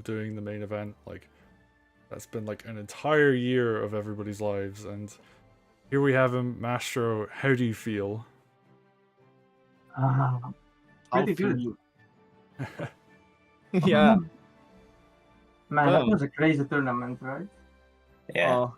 doing the main event. Like, that's been like an entire year of everybody's lives, and here we have him, Mastro. How do you feel? Pretty good. Yeah. Man, that Well, was a crazy tournament, right? Yeah.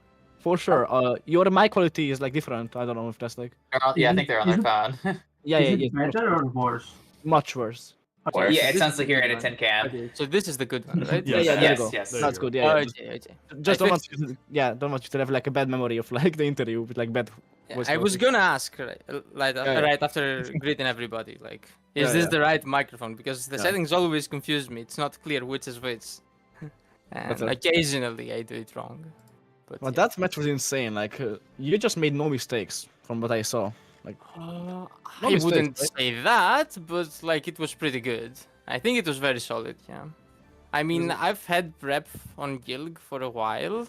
For sure. Your mic quality is like different. I don't know if that's like. Yeah, I think they're on their phone. Yeah, Is yeah, it yeah. better or worse? Much worse. Or yeah, it this sounds is like the you're good in a one. tin can. Okay, so this is the good one, right? Yeah, Yes. yeah, there you go. Yes. That's good. Yeah, Oh, yeah. okay, okay. Just I don't want fixed- you to, don't want you to have like a bad memory of like the interview with like bad. Yeah, voice I was quality. gonna ask yeah. right after greeting everybody, like, is Yeah, this yeah. the right microphone? Because the Yeah. settings always confuse me. It's not clear which is which, and it. occasionally I do it wrong. But Well, yeah. that match was insane. Like, you just made no mistakes from what I saw. Like, I mistakes, wouldn't right? say that, but like it was pretty good. I think it was very solid. Yeah. I mean, I've had prep on Gilg for a while,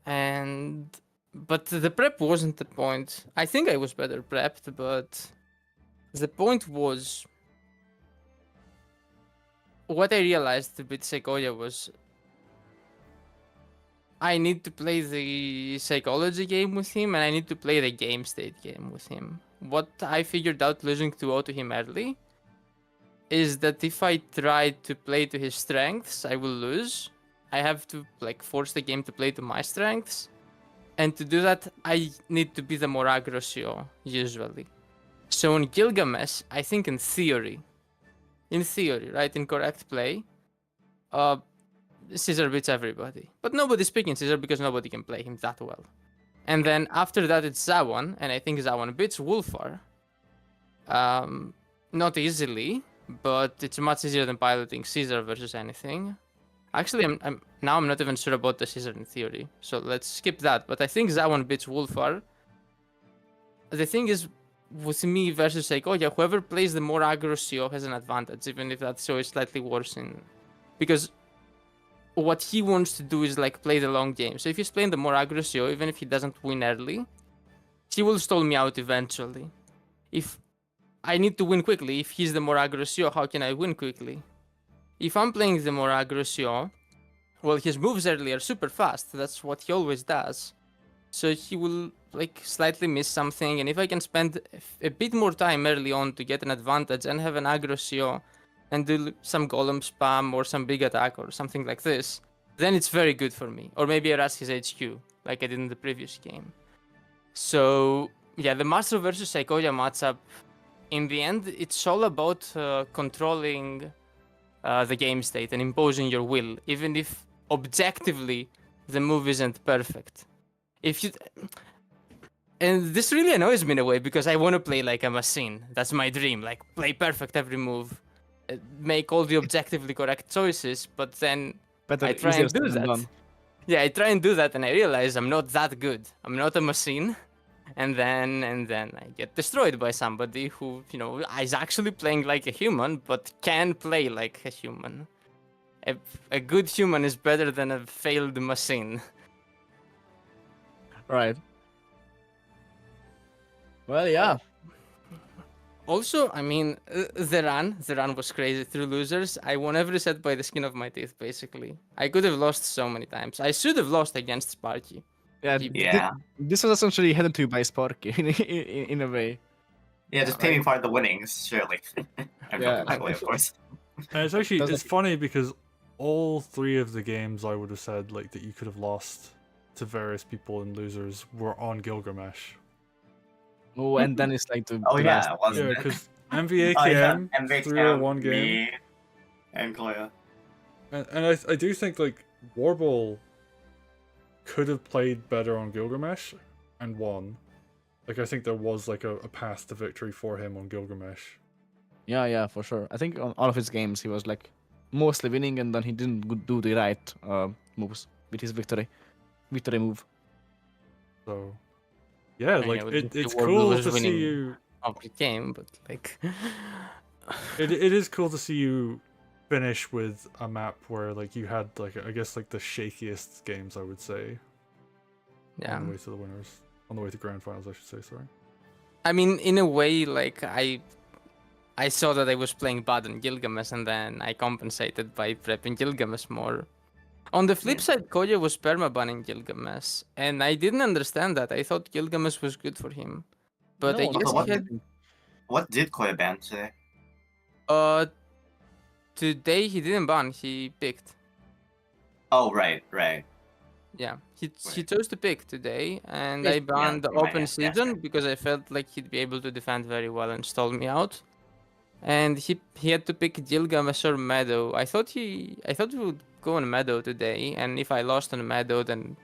but the prep wasn't the point. I think I was better prepped, but the point was what I realized with Saykoya was I need to play the psychology game with him, and I need to play the game state game with him. What I figured out losing 2-0 to him early is that if I try to play to his strengths, I will lose. I have to like force the game to play to my strengths, and to do that, I need to be the more aggro usually. So in Gilgamesh, I think in theory, right, in correct play, Caesar beats everybody. But nobody's picking Caesar because nobody can play him that well. And then after that it's Zawan, and I think Zawan beats Wolfar. Not easily, but it's much easier than piloting Caesar versus anything. Actually, I'm not even sure about the Caesar in theory, so let's skip that. But I think Zawan beats Wolfar. The thing is, with me versus Saykoya, whoever plays the more aggro CO has an advantage, even if that CO is slightly worse in... Because what he wants to do is like play the long game. So if he's playing the more aggro CO, even if he doesn't win early, he will stall me out eventually. If I need to win quickly, if he's the more aggro CO, how can I win quickly? If I'm playing the more aggro CO, well, his moves early are super fast. That's what he always does. So he will like slightly miss something, and if I can spend a bit more time early on to get an advantage and have an aggro CO and do some golem spam or some big attack or something like this, then it's very good for me. Or maybe I rush his HQ, like I did in the previous game. So yeah, the Mastro versus Saykoya matchup, in the end, it's all about controlling the game state and imposing your will, even if objectively the move isn't perfect. If you... And this really annoys me in a way, because I want to play like a machine. That's my dream, like play perfect every move, make all the objectively correct choices, but then I try and do that. Yeah, I try and do that, and I realize I'm not that good. I'm not a machine, and then I get destroyed by somebody who, you know, is actually playing like a human, but can play like a human. A good human is better than a failed machine. Right. Well, yeah. Also, I mean, the run was crazy through losers. I won every set by the skin of my teeth, basically. I could have lost so many times. I should have lost against Sparky. Yeah. Yeah. This was essentially handed to you by Sparky in a way. Yeah, just pay me part of the winnings, surely. I'm Yeah. joking, by the way, of course. And it's actually Doesn't- it's funny because all three of the games I would have said like that you could have lost to various people in losers were on Gilgamesh. Oh, and then it's like the Oh the yeah, last- it wasn't Yeah, it? because Oh, yeah, MVAKM MVAKM, threw a one game, me, and Koya. and I do think like Warble could have played better on Gilgamesh and won. Like I think there was like a path to victory for him on Gilgamesh. Yeah, for sure. I think on all of his games he was like mostly winning, and then he didn't do the right moves with his victory move. So yeah, Yeah, like but it's Warble cool was to see winning. you. Every game, but like... It is cool to see you finish with a map where like you had like I guess like the shakiest games I would say Yeah. on the way to the winners, on the way to grand finals I should say. Sorry. I mean, in a way, like I I saw that I was playing bad on Gilgamesh, and then I compensated by prepping Gilgamesh more. On the flip side, Koya was permabanning Gilgamesh, and I didn't understand that. I thought Gilgamesh was good for him, but I No, guess what he had. What did Koya ban today? Uh, today he didn't ban. He picked. Oh, right. Yeah, he Right. chose to pick today, and Yeah, I banned the for my open ass, season yeah. because I felt like he'd be able to defend very well and stall me out. And he had to pick Gilgamesh or Meadow. I thought he would go on Meadow today, and if I lost on Meadow, then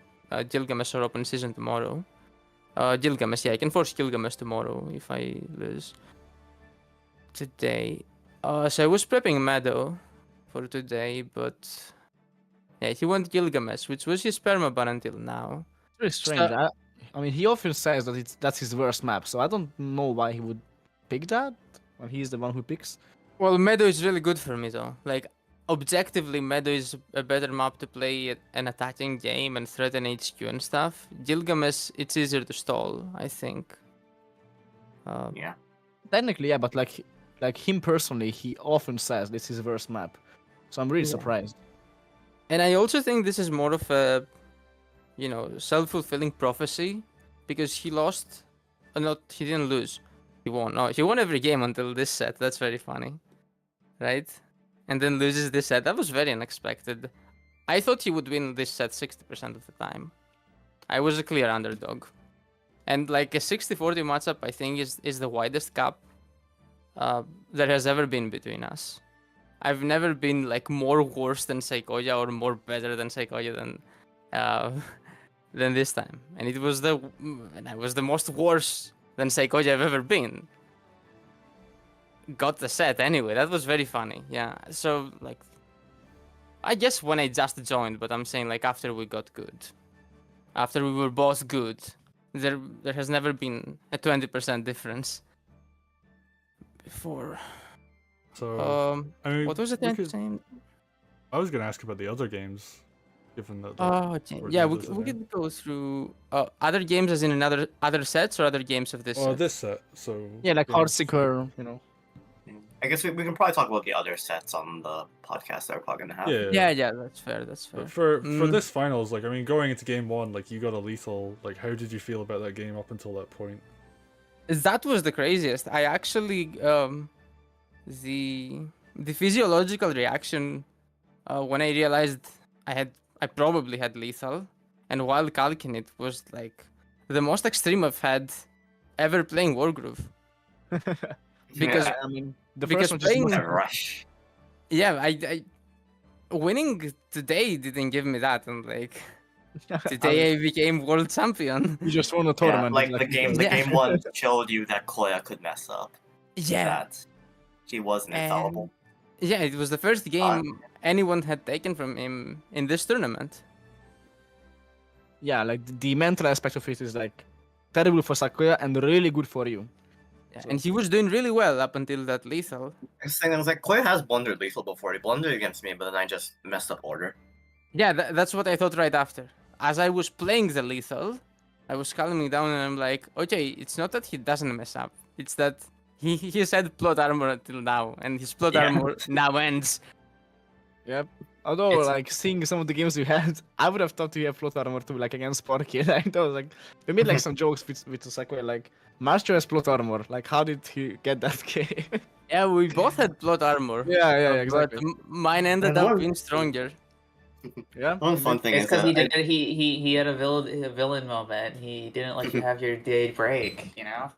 Gilgamesh or open season tomorrow. Gilgamesh, yeah, I can force Gilgamesh tomorrow if I lose today. So I was prepping Meadow for today, but yeah, he went Gilgamesh, which was his permaban until now. It's very strange. I mean, he often says that that's his worst map, so I don't know why he would pick that when he's the one who picks. Well, Meadow is really good for me though. Like objectively, Meadow is a better map to play an attacking game and threaten HQ and stuff. Gilgamesh, it's easier to stall, I think. Yeah. Technically, yeah, but like him personally, he often says this is his worst map, so I'm really surprised. And I also think this is more of a, self-fulfilling prophecy, because he lost, he didn't lose, he won. No, he won every game until this set. That's very funny, right? And then loses this set. That was very unexpected. I thought he would win this set 60% of the time. I was a clear underdog. And like a 60-40 matchup, I think is the widest gap there has ever been between us. I've never been like more worse than Saykoya or more better than Saykoya than this time. And I was the most worse than Saykoya I've ever been. Got the set anyway. That was very funny. Yeah. So like, I guess when I just joined, but I'm saying like after we got good, after we were both good, there has never been a 20% difference before. So I mean, What was it we could- saying? I was gonna ask about the other games, given that. Oh, okay. we're Yeah, doing we, this we again. could go through other games as in other sets or other games of this Oh, set? this set. So Yeah, like yeah, Heartseeker, you know. I guess we can probably talk about the other sets on the podcast that we're probably gonna have. Yeah, that's fair. That's fair. But for Mm. this finals, like I mean, going into game one, like you got a lethal. Like, how did you feel about that game up until that point? That was the craziest. I actually the physiological reaction when I realized I probably had lethal, and while calcing it was like the most extreme I've had ever playing Wargroove. Because I mean, the because first one playing- just A rush. Yeah, I winning today didn't give me that, and like today I became world champion. you just won a Yeah, tournament. like the Yeah. game one showed you that Koya could mess up. Yeah, That he wasn't infallible. yeah, it was the first game anyone had taken from him in this tournament. Yeah, like the mental aspect of it is like terrible for Saykoya and really good for you. Yeah, and he was doing really well up until that lethal. I was like, Koya has blundered lethal before. He blundered against me, but then I just messed up order. Yeah, that's what I thought right after. As I was playing the lethal, I was calming down and I'm like, okay, it's not that he doesn't mess up. It's that he had plot armor until now, and his plot Yeah. armor now ends. Yep. Although, It's- like, seeing some of the games we had, I would have thought you have plot armor too, like, against Sparky. I was like, we made, like, some jokes with Saykoya, like, Mastro has plot armor. Like, how did he get that game? Yeah, we both had plot armor. yeah, but exactly. Mine ended And up one- being stronger. Yeah. One fun thing It's is because that he had a villain moment. He didn't let you have your day break. You know.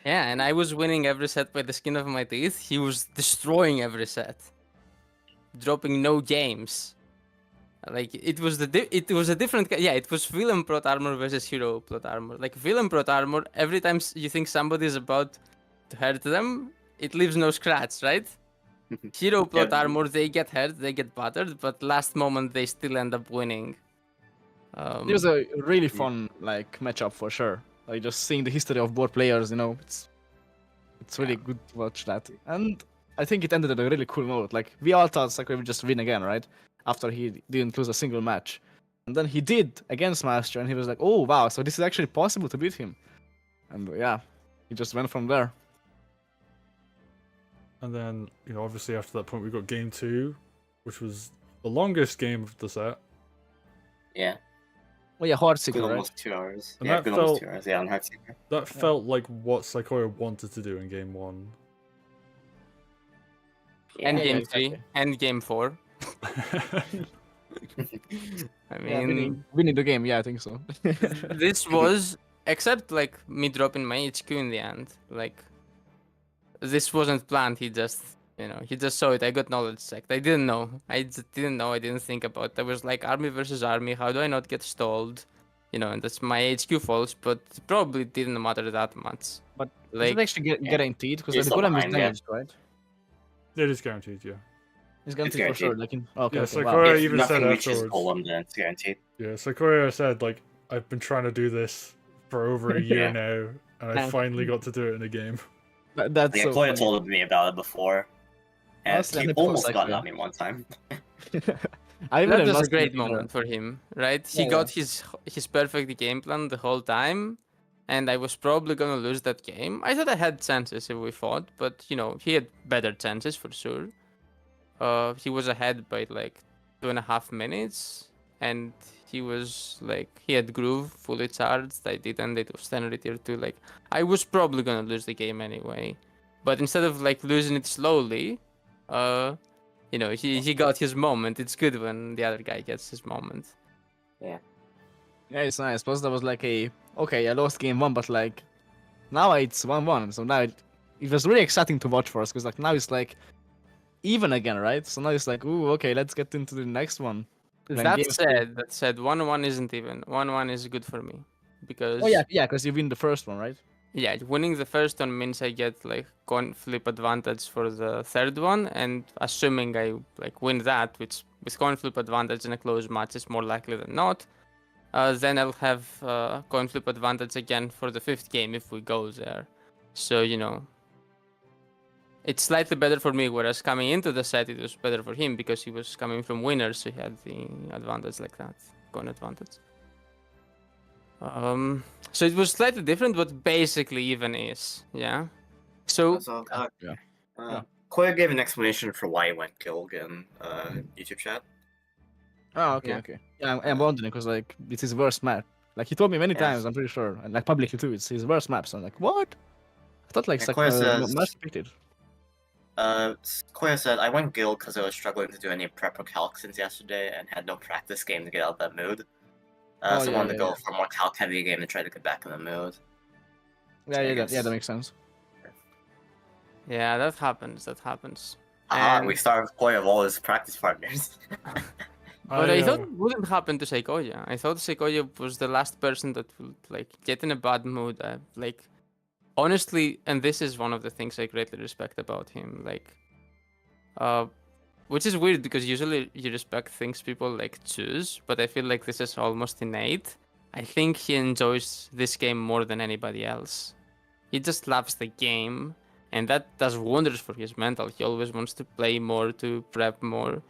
Yeah, and I was winning every set by the skin of my teeth. He was destroying every set, dropping no games. Like it was it was a different yeah. It was villain plot armor versus hero plot armor. Like villain plot armor, every time you think somebody is about to hurt them, it leaves no scratch, right? Hero plot Yeah. armor, they get hurt, they get battered, but last moment they still end up winning. It was a really fun, like, matchup for sure. Like, just seeing the history of both players, you know, it's really good to watch that. And I think it ended on a really cool note. Like, we all thought Saykoya would just win again, right? After he didn't lose a single match. And then he did against Mastro, and he was like, oh, wow, so this is actually possible to beat him. And yeah, he just went from there. And then, obviously after that point we got game 2, which was the longest game of the set. Yeah. Well, yeah, Heartseeker, Good right? almost 2 hours. And Yeah, that good almost felt- 2 hours. Yeah, on Heartseeker. That felt like what Saykoya wanted to do in game 1. And Yeah, game exactly. 3 and game 4. I Yeah, mean, winning the game. Yeah, I think so. this was, except like me dropping my HQ in the end. Like, this wasn't planned. He just saw it. I got knowledge checked. I didn't know. I just didn't know. I didn't think about it. I was like, army versus army. How do I not get stalled? And that's my HQ faults, but it probably didn't matter that much. But is like, it actually guaranteed? Because You're the still golem is behind, yeah. damaged, right? It is guaranteed, yeah. It's guaranteed for sure. guaranteed. Like okay, Yeah, okay, so wow. Koya If even said nothing reaches afterwards. Golem, then it's guaranteed. Yeah, Saykoya said, like, I've been trying to do this for over a year Yeah. now, and I Yeah. finally got to do it in a game. That's Yeah, so Koya funny. told me about it before. And Honestly, I he think it was almost like got that. at me one time. I that even was a lost great it, moment for him, right? He Yeah, got his perfect game plan the whole time, and I was probably gonna lose that game. I thought I had chances if we fought, but he had better chances for sure. He was ahead by like 2.5 minutes, and he was like, he had groove fully charged. I didn't. It was 10 tier 2. Like, I was probably gonna lose the game anyway, but instead of like losing it slowly, he got his moment. It's good when the other guy gets his moment. Yeah, it's nice. Plus, there was like okay, I lost game 1, but like now it's 1-1. So now it was really exciting to watch for us because like now it's like even again, right? So now it's like, ooh, okay, let's get into the next one. Then That game said, 1-1 isn't even. 1-1 is good for me because Oh yeah, because you win the first one, right? yeah, winning the first one means I get like coin flip advantage for the third one, and assuming I like win that, which with coin flip advantage in a close match is more likely than not, then I'll have coin flip advantage again for the 5th game if we go there. So it's slightly better for me, whereas coming into the set it was better for him because he was coming from winners, so he had the advantage like that, coin advantage. So it was slightly different, but basically even is, yeah. So So, Yeah. Koya gave an explanation for why he went Gilg in YouTube chat. Oh, okay, Yeah. okay. Yeah, I'm wondering because like it's his worst map. Like he told me many Yes. times, I'm pretty sure, and like publicly too. It's his worst map. So I'm like, what? I thought like Yeah, Koya says- Mastro picked it. Koya said, I went Guild because I was struggling to do any prep or calc since yesterday and had no practice game to get out of that mood. Oh, So I yeah, wanted to yeah, go for a more calc heavy game to try to get back in the mood. Yeah, I yeah, guess. that makes sense. yeah, that happens. And we And- started with Koya of all his practice partners. But I thought it wouldn't happen to Saykoya. I thought Saykoya was the last person that would like get in a bad mood. Like, honestly, and this is one of the things I greatly respect about him. Like, which is weird because usually you respect things people like choose, but I feel like this is almost innate. I think he enjoys this game more than anybody else. He just loves the game, and that does wonders for his mental. He always wants to play more, to prep more,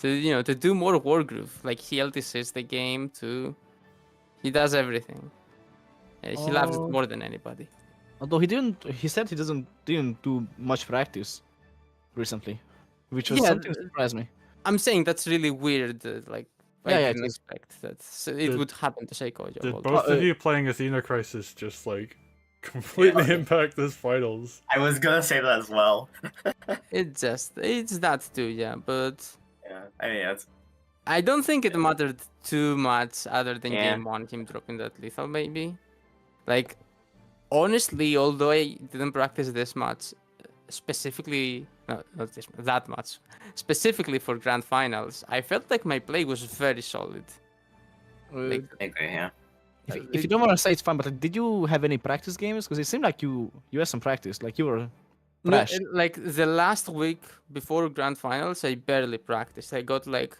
to do more Wargroove. Like, he LTCs the game too. He does everything. He loves it Oh. more than anybody. Although he said he didn't do much practice recently, which was Yeah, something that surprised me. I'm saying that's really weird. Like, Yeah, I yeah, didn't it is. expect that. So it Did- would happen to Saykoya. Did all the both Oh, of you playing Athena Crisis just, like, completely Yeah. impact this finals? I was gonna say that as well. It's that too, yeah. But Yeah, I mean, it's, I don't think it mattered too much other than Yeah. game 1, him dropping that lethal maybe. Like, honestly, although I didn't practice this much, specifically, no, not that much, specifically for grand finals, I felt like my play was very solid. Like, I agree, yeah. If you don't want to say it's fun, but did you have any practice games? Because it seemed like you had some practice. Like you were no, fresh. like the last week before grand finals, I barely practiced. I got like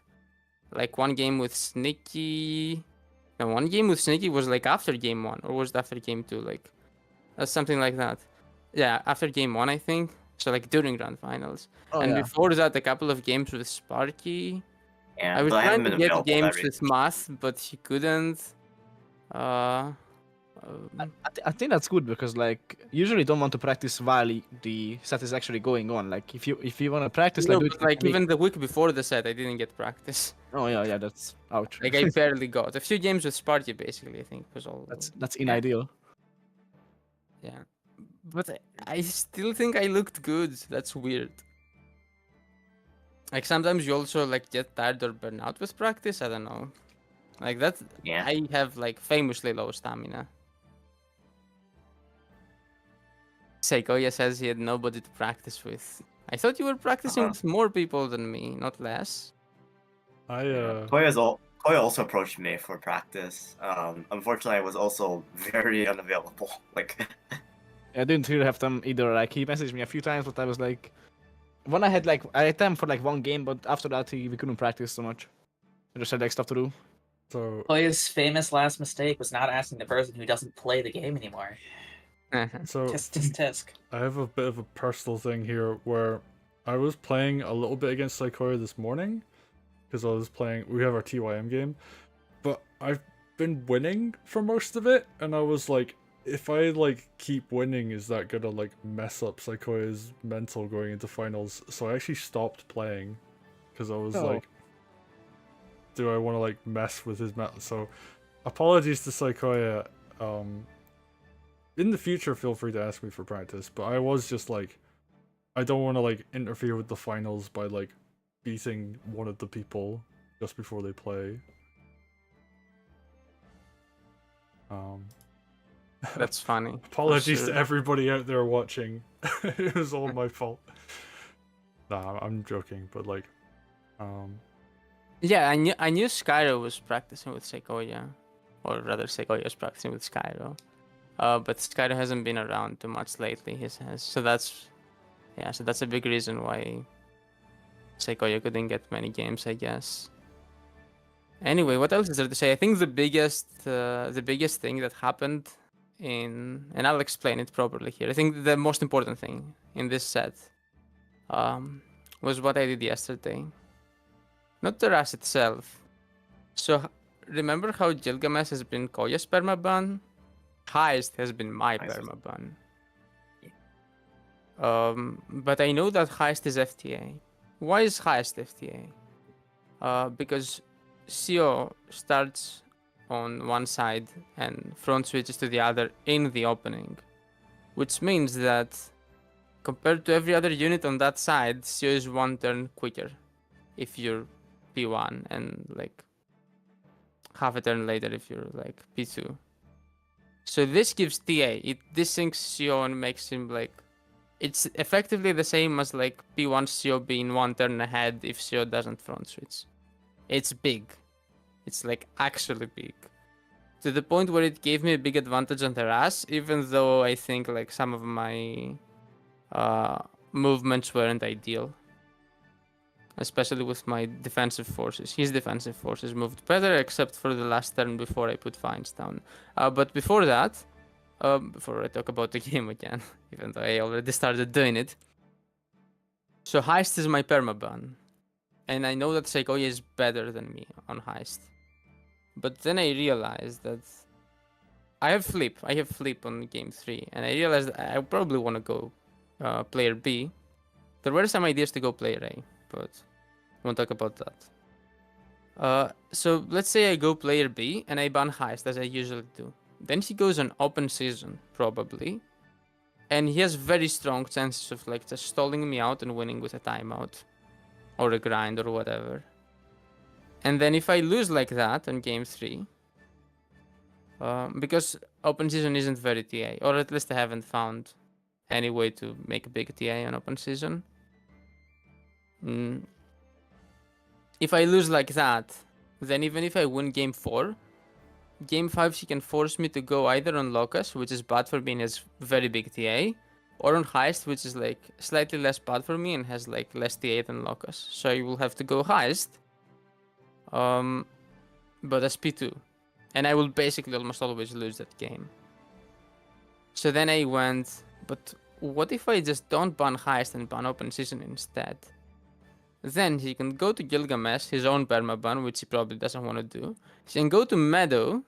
one game with Sneaky. No, one game with Sneaky was like after game 1, or was it after game 2? Like something like that. Yeah, after game 1, I think. So like during grand finals. Oh, And yeah. before that, a couple of games with Sparky. Yeah, I was but I haven't trying to been get available games that with Math, but he couldn't. I think that's good because like usually you don't want to practice while the set is actually going on. Like if you want to practice, No, like do but it like week. even the week before the set, I didn't get practice. Oh yeah, that's ouch. Like I barely got a few games with Sparky, basically. I think was all. that's ideal. Yeah, but I still think I looked good. That's weird. Like sometimes you also like get tired or burn out with practice. I don't know. Like that. Yeah. I have like famously low stamina. Saykoya says he had nobody to practice with. I thought you were practicing with more people than me, not less. Koya also approached me for practice. Unfortunately, I was also very unavailable. Like, I didn't really have time either. Like he messaged me a few times, but I was like, when I had time for like one game, but after that we couldn't practice so much. I just had like stuff to do. So Koya's famous last mistake was not asking the person who doesn't play the game anymore. so Tisk. I have a bit of a personal thing here where I was playing a little bit against Saykoya this morning because we have our TYM game, but I've been winning for most of it, and I was like, if I like keep winning, is that gonna like mess up Saykoya's mental going into finals? So I actually stopped playing because I was like, do I want to like mess with his mental? So apologies to Saykoya. In the future, feel free to ask me for practice, but I was just like, I don't want to like interfere with the finals by like beating one of the people just before they play. That's funny. Apologies to everybody out there watching. It was all my fault. Nah, I'm joking, but like, Yeah, I knew Skyro was practicing with Saykoya, or rather Saykoya was practicing with Skyro. But Skyro hasn't been around too much lately. He says so. That's a big reason why Saykoya couldn't get many games, I guess. Anyway, what else is there to say? I think the biggest thing that happened and I'll explain it properly here. I think the most important thing in this set was what I did yesterday. Not the rush itself. So remember how Gilgamesh has been Koya's permaban? Heist has been my permaban. But I know that Heist is FTA. Why is Heist FTA? Because CO starts on one side and front switches to the other in the opening, which means that compared to every other unit on that side, CO is one turn quicker if you're P1 and like half a turn later if you're like P2. So this gives TA. It desyncs CO and makes him like, it's effectively the same as like P1 CO being one turn ahead if CO doesn't front switch. It's big. It's like actually big. To the point where it gave me a big advantage on the rush, even though I think like some of my movements weren't ideal. Especially with my defensive forces. His defensive forces moved better, except for the last turn before I put Fines down. But before that, before I talk about the game again, even though I already started doing it. So Heist is my permaban. And I know that Saykoya is better than me on Heist. But then I realized that I have flip on game 3. And I realized that I probably want to go player B. There were some ideas to go player A, but I won't talk about that. So let's say I go player B and I ban Heist as I usually do. Then he goes on open season, probably. And he has very strong chances of like just stalling me out and winning with a timeout. Or a grind or whatever. And then if I lose like that on game 3, because open season isn't very TA, or at least I haven't found any way to make a big TA on open season. If I lose like that, then even if I win game 4, game 5 he can force me to go either on Locus, which is bad for me and has very big TA, or on Heist, which is like slightly less bad for me and has like less TA than Locus. So I will have to go Heist, but as P2. And I will basically almost always lose that game. So then I went, but what if I just don't ban Heist and ban open season instead? Then he can go to Gilgamesh, his own permaban, which he probably doesn't want to do. He can go to Meadow,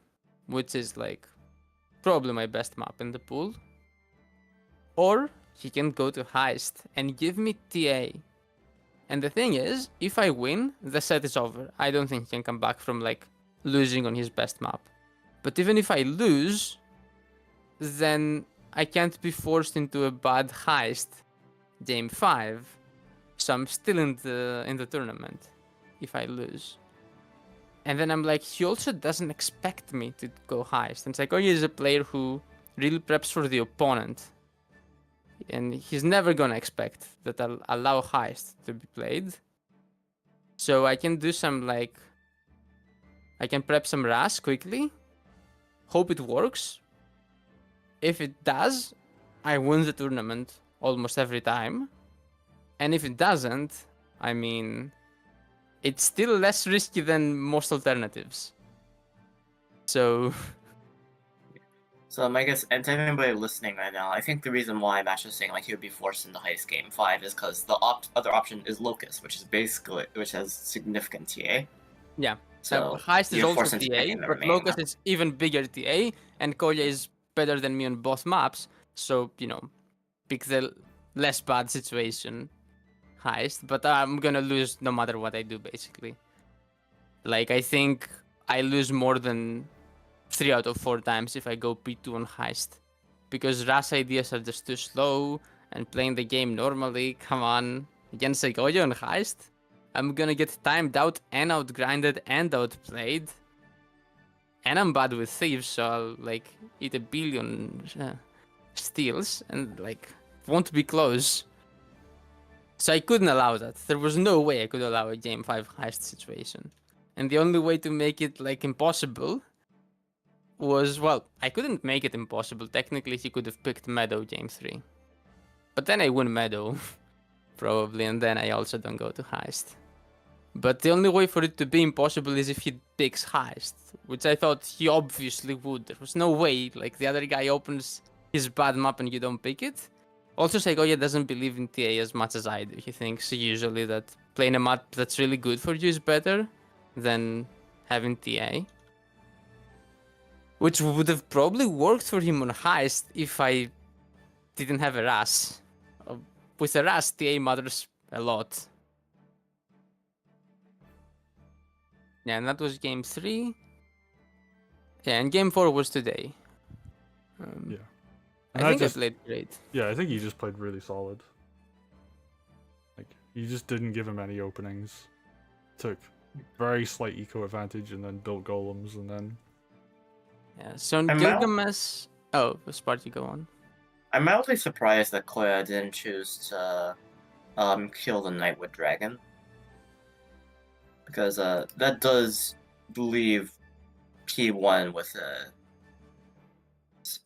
which is like probably my best map in the pool. Or he can go to Heist and give me TA. And the thing is, if I win, the set is over. I don't think he can come back from like losing on his best map. But even if I lose, then I can't be forced into a bad Heist game 5. So I'm still in the tournament if I lose. And then I'm like, he also doesn't expect me to go Heist. And Saykoya is a player who really preps for the opponent. And he's never gonna expect that I'll allow Heist to be played. So I can do some like... I can prep some Ras quickly. Hope it works. If it does, I win the tournament almost every time. And if it doesn't, I mean... It's still less risky than most alternatives. So... So I guess, and to anybody listening right now, I think the reason why Mastro is saying like he would be forced into Heist Game 5 is because the other option is Locust, which has significant TA. Yeah. So Heist is you're also forced into TA, picking the but remaining Locust map. is even bigger TA, and Kolya is better than me on both maps, so, you know, pick the less bad situation, Heist, but I'm gonna lose no matter what I do, basically. Like, I think I lose more than 3 out of 4 times if I go P2 on Heist, because Ras ideas are just too slow, and playing the game normally, come on, against Saykoya on Heist, I'm gonna get timed out and outgrinded and outplayed. And I'm bad with thieves, so I'll like eat a billion steals and like won't be close. So I couldn't allow that. There was no way I could allow a game 5 Heist situation. And the only way to make it like impossible was, well, I couldn't make it impossible. Technically he could have picked Meadow game 3. But then I win Meadow, probably, and then I also don't go to Heist. But the only way for it to be impossible is if he picks Heist, which I thought he obviously would. There was no way, like, the other guy opens his bad map and you don't pick it. Also, Saykoya doesn't believe in TA as much as I do. He thinks usually that playing a map that's really good for you is better than having TA. Which would have probably worked for him on Heist if I didn't have a Ras. With a Ras, TA matters a lot. Yeah, and that was game 3. Yeah, and game 4 was today. Yeah. I And think just, I played great. Yeah, I think you just played really solid. Like, you just didn't give him any openings. Took very slight eco advantage and then built golems and then... Yeah, so in I'm Gilgamesh... Oh, Sparty, go on. I'm mildly surprised that Koya didn't choose to kill the knight with dragon. Because that does leave P1 with a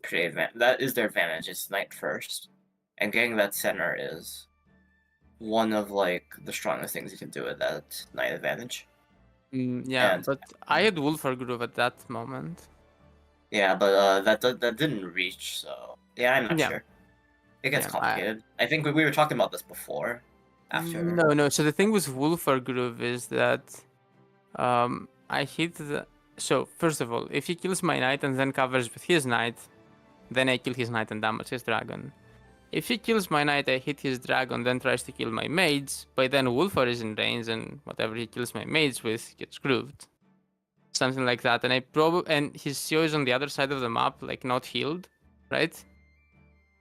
pretty that is their advantage. It's knight first, and getting that center is one of like the strongest things you can do with that knight advantage. Yeah, And- but I had Wargroove at that moment. Yeah, but that didn't reach. So yeah, I'm not Yeah. sure. It gets Yeah, complicated. I think we were talking about this before. After No. So the thing with Wargroove is that I hit the... So, first of all, if he kills my knight and then covers with his knight, then I kill his knight and damage his dragon. If he kills my knight, I hit his dragon, then tries to kill my mage, by then Wolfar is in range and whatever he kills my mage with gets grooved. Something like that. And and his CO is on the other side of the map, like not healed, right?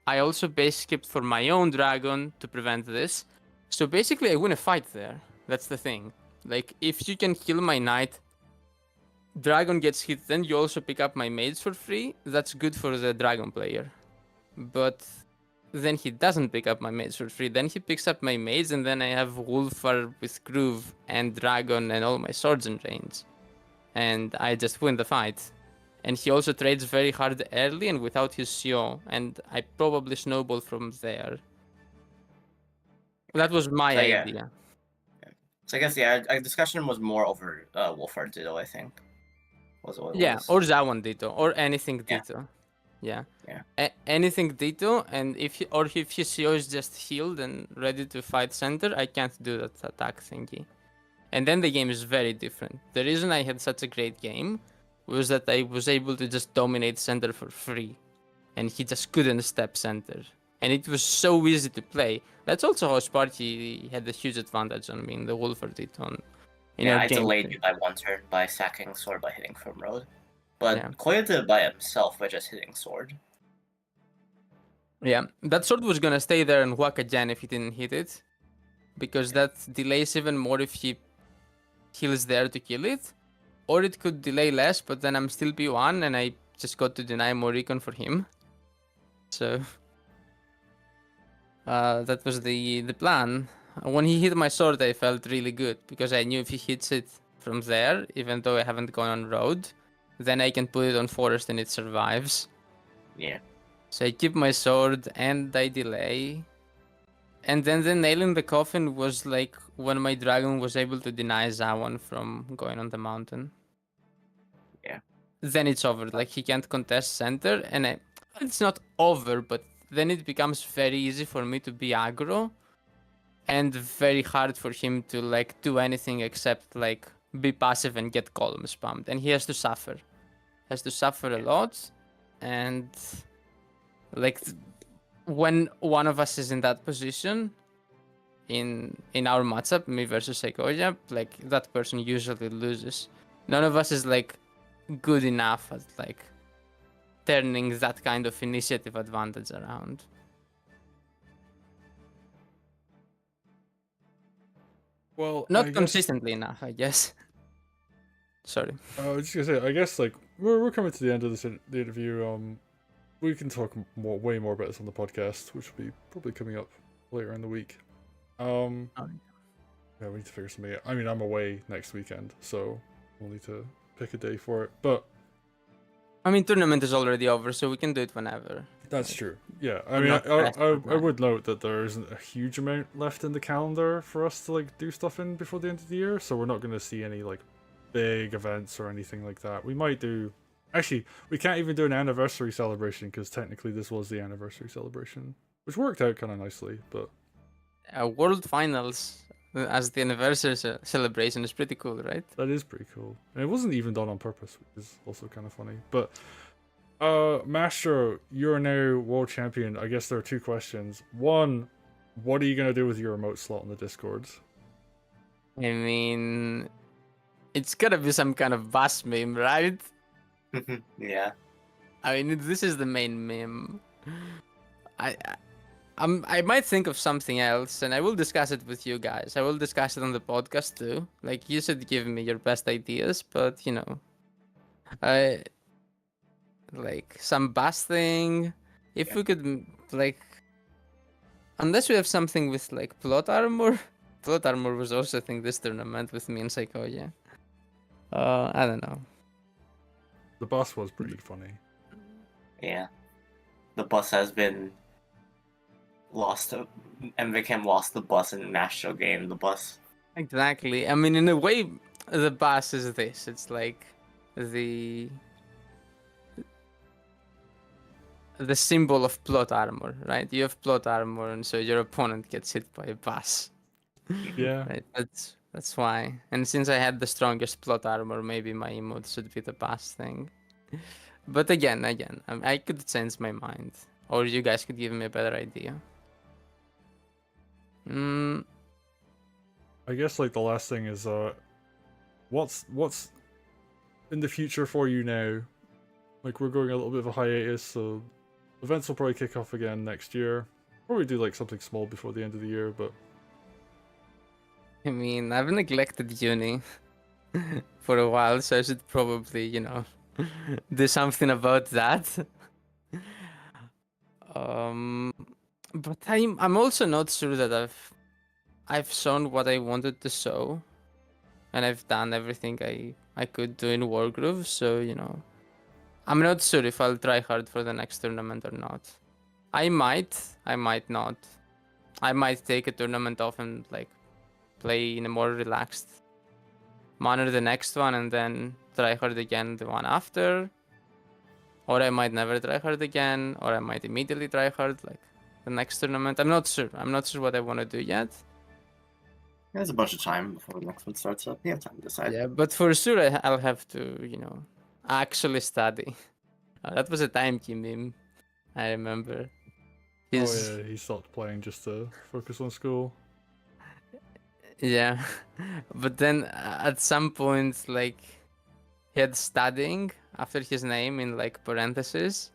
I also base skipped for my own dragon to prevent this. So basically I win a fight there. That's the thing. Like, if you can kill my knight, dragon gets hit, then you also pick up my mage for free. That's good for the dragon player. But then he doesn't pick up my mage for free. Then he picks up my mage, and then I have Wolfar with Groove and Dragon and all my swords in range. And I just win the fight. And he also trades very hard early and without his CO. And I probably snowball from there. That was my So, yeah. idea. So I guess our discussion was more over Wolfhard Ditto, I think. Was what it Yeah, was. or Zawan Ditto, or anything Yeah. Ditto. Yeah. Yeah. Anything Ditto, and if his CO is just healed and ready to fight center, I can't do that attack thingy. And then the game is very different. The reason I had such a great game was that I was able to just dominate center for free, and he just couldn't step center. And it was so easy to play. That's also how Sparky had a huge advantage on me in the Wolfer did on. Yeah, I delayed you by 1 turn by sacking sword by hitting from road. But Yeah. Koya did it by himself by just hitting sword. Yeah, that sword was gonna stay there and whack again if he didn't hit it, because that delays even more if he heals there to kill it, or it could delay less, but then I'm still P1 and I just got to deny more recon for him. So that was the plan. When he hit my sword, I felt really good because I knew if he hits it from there, even though I haven't gone on road, then I can put it on forest and it survives. Yeah. So I keep my sword and I delay. And then the nail in the coffin was like when my dragon was able to deny Zawan from going on the mountain. Yeah. Then it's over. Like he can't contest center, and it's not over, but then it becomes very easy for me to be aggro, and very hard for him to like do anything except like be passive and get column spammed, and he has to suffer. Has to suffer a lot, and like when one of us is in that position in our matchup, me versus Saykoya, like that person usually loses. None of us is like good enough at like turning that kind of initiative advantage around. Well, Not consistently enough, I guess. Sorry. I was just gonna say, I guess like we're coming to the end of the interview. We can talk way more about this on the podcast, which will be probably coming up later in the week. Yeah, we need to figure something out. I mean, I'm away next weekend, so we'll need to pick a day for it. But I mean, tournament is already over, so we can do it whenever. that's true. Yeah, I I'm mean, not pressed I on that. would note that there isn't a huge amount left in the calendar for us to like do stuff in before the end of the year, so we're not going to see any like big events or anything like that. We might do. Actually, we can't even do an anniversary celebration because technically this was the anniversary celebration, which worked out kind of nicely. But World Finals as the anniversary celebration is pretty cool, right? that is pretty cool, and it wasn't even done on purpose, which is also kind of funny. But Mastro, you're now world champion. I guess there are two questions. One, what are you gonna do with your remote slot on the Discord? I mean, it's gotta be some kind of boss meme, right? Yeah. I mean, this is the main meme. I might think of something else, and I will discuss it with you guys. I will discuss it on the podcast too. Like, you should give me your best ideas, but you know, like some bass thing. If we could, like, unless we have something with like plot armor. Plot armor was also, I think, this tournament with me and Saykoya. I don't know. The boss was pretty funny. Yeah. The bus has been lost. MVCam lost the bus in Mastro game. The bus. Exactly. I mean, in a way, the boss is this. It's like the symbol of plot armor, right? You have plot armor, and so your opponent gets hit by a boss. Yeah. Right. That's why. And since I had the strongest plot armor, maybe my emote should be the boss thing. But again, I could change my mind, or you guys could give me a better idea. I guess like the last thing is what's in the future for you now? Like we're going a little bit of a hiatus, so events will probably kick off again next year. Probably do like something small before the end of the year, but I mean, I've neglected uni for a while, so I should probably, you know, do something about that. But I'm also not sure that I've shown what I wanted to show, and I've done everything I could do in Wargroove. So you know, I'm not sure if I'll try hard for the next tournament or not. I might not. I might take a tournament off and like play in a more relaxed manner the next one, and then try hard again the one after. Or I might never try hard again, or I might immediately try hard like the next tournament. I'm not sure. I'm not sure what I want to do yet. There's a bunch of time before the next one starts up. You have time to decide. Yeah, but for sure I'll have to, you know, actually study. That was a time key meme. I remember. His, Oh yeah, he stopped playing just to focus on school. yeah. But then at some point, like, he had studying after his name in like parentheses.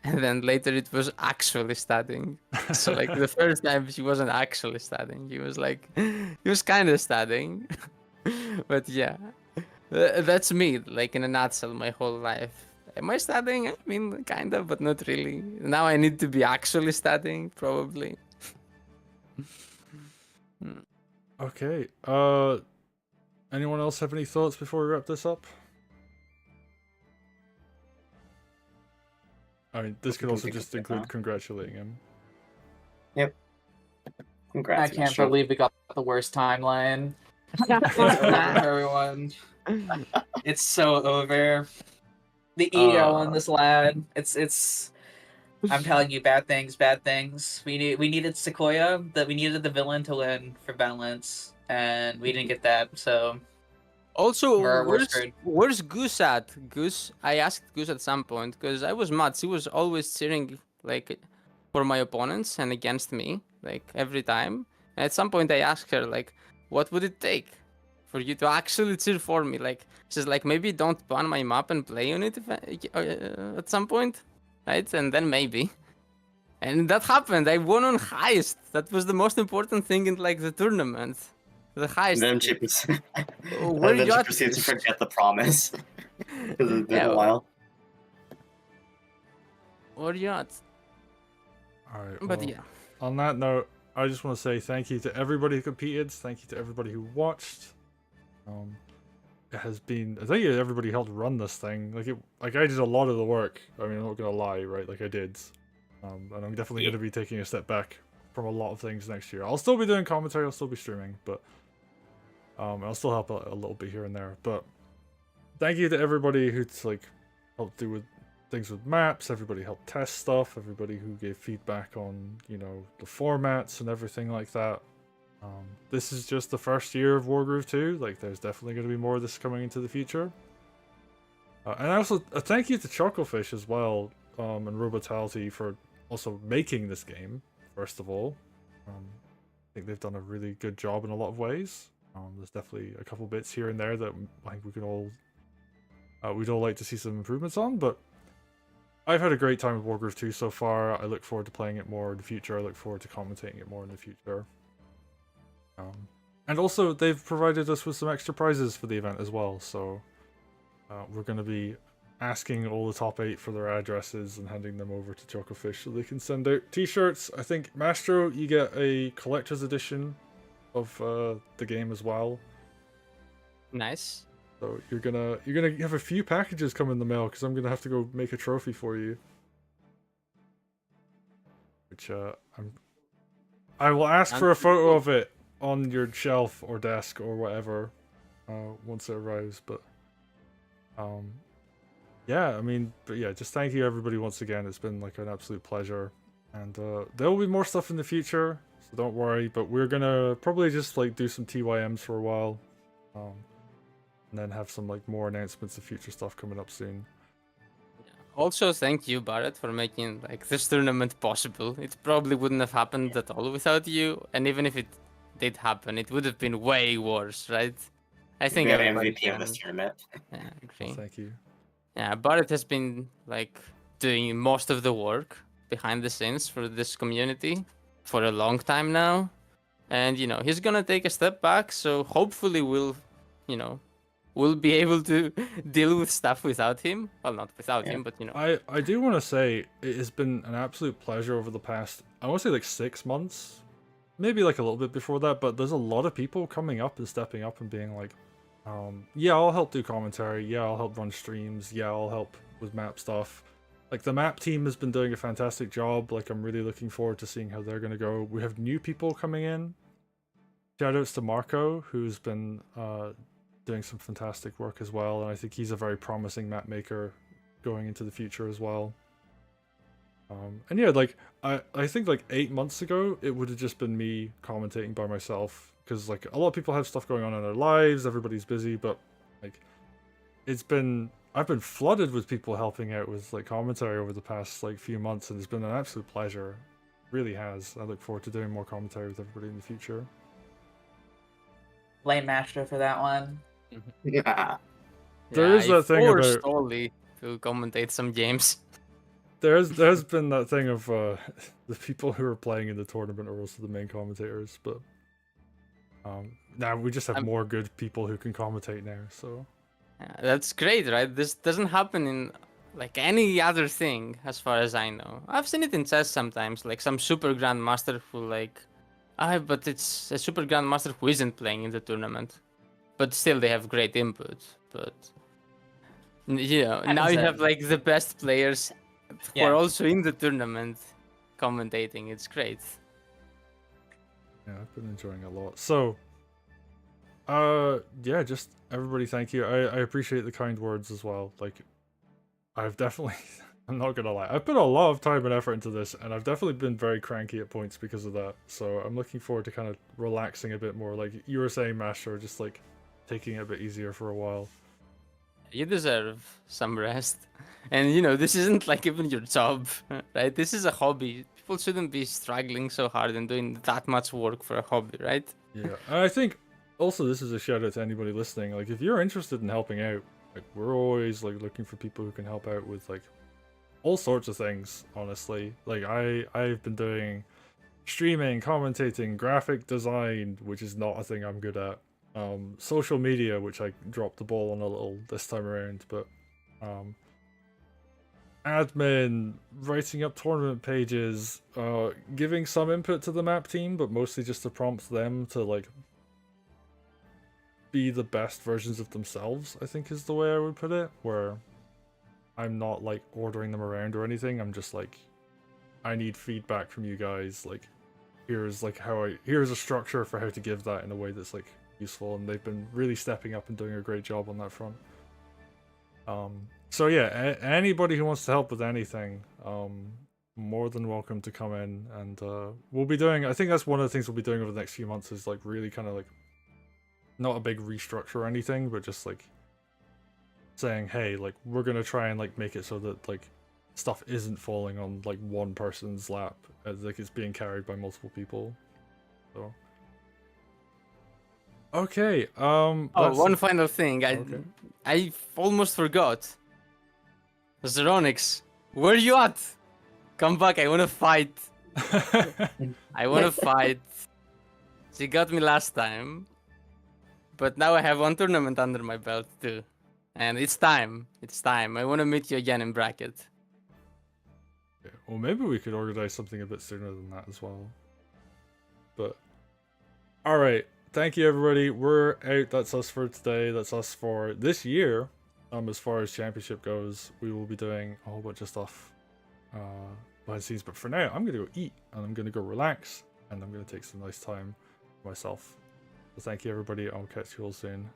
And then later it was actually studying. So like the first time he wasn't actually studying. He was like, he was kind of studying. But yeah, that's me, like in a nutshell, my whole life. Am I studying? I mean, kind of, but not really. Now I need to be actually studying, probably. Okay. Anyone else have any thoughts before we wrap this up? I mean, this could also just include congratulating him. Congrats, I can't Mastro. believe we got the worst timeline. It's over, everyone. It's so over. The ego on this lad. It's. I'm telling you, bad things, bad things. We needed Saykoya, that we needed the villain to win for balance, and we didn't get that. So Also, we're screwed. where's Goose at? Goose, I asked Goose at some point because I was mad. He was always cheering like for my opponents and against me, like every time. And at some point, I asked her like, "What would it take for you to actually cheer for me?" Like, she's like, "Maybe don't ban my map and play on it at some point, right?" And then maybe. And that happened. I won on heist. That was the most important thing in like the tournament. The heist. And then she, proceeds, Where and then you she at? proceeds to forget the promise. Because it's been Yeah, a while. Where you at? Alright, But well, yeah. on that note, I just want to say thank you to everybody who competed. Thank you to everybody who watched. It has been, I think everybody helped run this thing. Like I did a lot of the work. I mean, I'm not gonna lie, right? Like I did. And I'm definitely Yeah. gonna be taking a step back from a lot of things next year. I'll still be doing commentary. I'll still be streaming, but I'll still help a little bit here and there. But thank you to everybody who's like helped do with things with maps. Everybody helped test stuff. Everybody who gave feedback on the formats and everything like that. This is just the first year of Wargroove 2. Like, there's definitely going to be more of this coming into the future. And also, a thank you to Chocofish as well, and Robotality for also making this game, first of all. I think they've done a really good job in a lot of ways. There's definitely a couple bits here and there that I think we'd all like to see some improvements on, but I've had a great time with Wargroove 2 so far. I look forward to playing it more in the future. I look forward to commentating it more in the future. And also, they've provided us with some extra prizes for the event as well, so we're going to be asking all the top 8 for their addresses and handing them over to Chocofish so they can send out t-shirts. I think, Mastro, you get a collector's edition of the game as well. Nice. So you're gonna have a few packages come in the mail because I'm gonna have to go make a trophy for you. Which I will ask for a photo of it on your shelf or desk or whatever once it arrives. But yeah, I mean, just thank you everybody once again. It's been like an absolute pleasure, and there will be more stuff in the future, so don't worry. But we're gonna probably just like do some TYMs for a while, and then have some like more announcements of future stuff coming up soon. Also, thank you, Barrett, for making like this tournament possible. It probably wouldn't have happened at all without you, and even if it did happen, it would have been way worse, right? I think We have everybody MVP of can. this tournament. Yeah, I agree. Well, thank you. Yeah, Barrett has been like doing most of the work behind the scenes for this community for a long time now, and he's gonna take a step back. So hopefully we'll be able to deal with stuff without him. Well, not without him, but I do want to say it has been an absolute pleasure over the past, I want to say like 6 months, maybe like a little bit before that, but there's a lot of people coming up and stepping up and being like, yeah, I'll help do commentary, yeah, I'll help run streams, yeah, I'll help with map stuff. Like, the map team has been doing a fantastic job. Like, I'm really looking forward to seeing how they're going to go. We have new people coming in. Shoutouts to Marco, who's been doing some fantastic work as well, and I think he's a very promising map maker going into the future as well. And yeah, like I think like 8 months ago it would have just been me commentating by myself, because like a lot of people have stuff going on in their lives, everybody's busy, but like it's been I've been flooded with people helping out with like commentary over the past like few months, and it's been an absolute pleasure. It really has. I look forward to doing more commentary with everybody in the future. Blame Mastro for that one. Yeah. There is that thing forced about- Ollie to commentate some games. There's been that thing of the people who are playing in the tournament are also the main commentators, but now we just have more good people who can commentate now. So Yeah, that's great, right? This doesn't happen in like any other thing, as far as I know. I've seen it in chess sometimes, like some super grandmaster who like, but it's a super grandmaster who isn't playing in the tournament, but still they have great input. But you know, now you have like the best players who are also in the tournament commentating. It's great. yeah, I've been enjoying it a lot. So yeah, just everybody thank you. I appreciate the kind words as well. Like I've definitely I'm not gonna lie, I've put a lot of time and effort into this, and I've definitely been very cranky at points because of that. So I'm looking forward to kind of relaxing a bit more. Like you were saying, Mastro, just like taking it a bit easier for a while. You deserve some rest. And you know, this isn't like even your job, right? This is a hobby. People shouldn't be struggling so hard and doing that much work for a hobby, right? Yeah, and I think also this is a shout out to anybody listening. Like if you're interested in helping out, like we're always like looking for people who can help out with like all sorts of things, honestly. Like I've been doing streaming, commentating, graphic design, which is not a thing I'm good at. Social media, which I dropped the ball on a little this time around, but admin, writing up tournament pages, giving some input to the map team, but mostly just to prompt them to like be the best versions of themselves, I think is the way I would put it, where I'm not like ordering them around or anything. I'm just like, I need feedback from you guys. Like, here's a structure for how to give that in a way that's like useful, and they've been really stepping up and doing a great job on that front. So yeah, anybody who wants to help with anything, more than welcome to come in, and we'll be doing, I think that's one of the things we'll be doing over the next few months, is like really kind of like not a big restructure or anything, but just like saying, hey, like we're gonna try and like make it so that like stuff isn't falling on like one person's lap, as like it's being carried by multiple people. So okay, Oh, one final thing. I almost forgot. Zeronix, where you at? Come back, I wanna fight. I wanna fight. She got me last time. But now I have one tournament under my belt too. And it's time. It's time. I wanna meet you again in bracket. Yeah, well, maybe we could organize something a bit sooner than that as well. But alright. Thank you, everybody. We're out. That's us for today. That's us for this year. As far as championship goes, we will be doing a whole bunch of stuff behind the scenes. But for now, I'm gonna go eat, and I'm gonna go relax, and I'm gonna take some nice time for myself. So thank you, everybody. I'll catch you all soon.